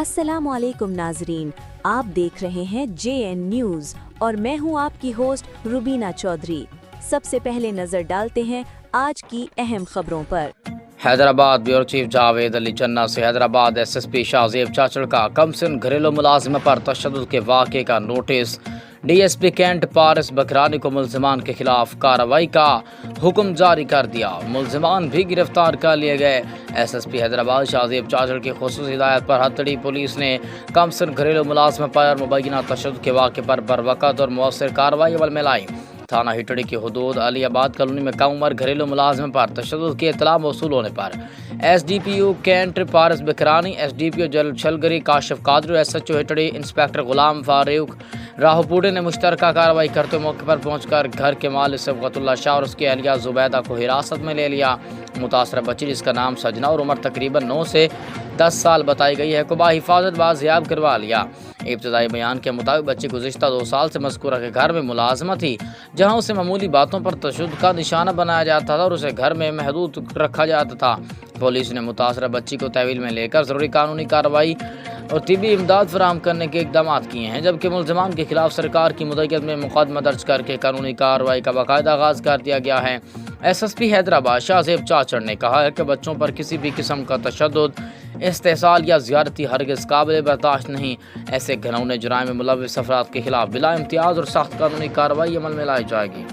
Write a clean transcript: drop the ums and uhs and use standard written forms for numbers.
السلام علیکم ناظرین، آپ دیکھ رہے ہیں JN نیوز اور میں ہوں آپ کی ہوسٹ روبینہ چودھری۔ سب سے پہلے نظر ڈالتے ہیں آج کی اہم خبروں پر۔ حیدرآباد بیورو چیف جاوید علی چنہ سے حیدرآباد SSP شاہ زیب چاچڑ کا کمسن گھریلو ملازمہ پر تشدد کے واقعے کا نوٹس۔ DSP کینٹ پارس بکرانی کو ملزمان کے خلاف کارروائی کا حکم جاری کر دیا، ملزمان بھی گرفتار کر لیے گئے۔ SSP حیدرآباد شاہ زیب چاچڑ کی خصوصی ہدایت پر ہتھڑی پولیس نے کمسن گھریلو ملازمہ پر مبینہ تشدد کے واقعے پر بروقت اور مؤثر کارروائی عمل میں لائی۔ تھانہ ہٹڑی کی حدود علی آباد کالونی میں کم عمر گھریلو ملازم پر تشدد کی اطلاع موصول ہونے پر SDPO کینٹ پارس بکرانی، SDPO جلال چھلگری کاشف قادری، SHO ہٹڑی انسپکٹر غلام فاروق راہوپوڑے نے مشترکہ کارروائی کرتے موقع پر پہنچ کر گھر کے مالک صبغت اللہ شاہ اور اس کی اہلیہ زبیدہ کو حراست میں لے لیا۔ متاثرہ بچی جس کا نام سجنا اور عمر تقریباً 9 سے 10 سال بتائی گئی ہے کو باحفاظت بازیاب کروا لیا۔ ابتدائی بیان کے مطابق بچی گزشتہ 2 سال سے مذکورہ کے گھر میں ملازمہ تھی، جہاں اسے معمولی باتوں پر تشدد کا نشانہ بنایا جاتا تھا اور اسے گھر میں محدود رکھا جاتا تھا۔ پولیس نے متاثرہ بچی کو تحویل میں لے کر ضروری قانونی کارروائی اور طبی امداد فراہم کرنے کے اقدامات کیے ہیں، جبکہ ملزمان کے خلاف سرکار کی مدعیت میں مقدمہ درج کر کے قانونی کارروائی کا باقاعدہ آغاز کر دیا گیا ہے۔ SSP حیدرآباد شاہ زیب چاچڑ نے کہا ہے کہ بچوں پر کسی بھی قسم کا تشدد، استحصال یا زیادتی ہرگز قابل برداشت نہیں۔ ایسے گھناؤنے جرائم میں ملوث افراد کے خلاف بلا امتیاز اور سخت قانونی کارروائی عمل میں لائی جائے گی۔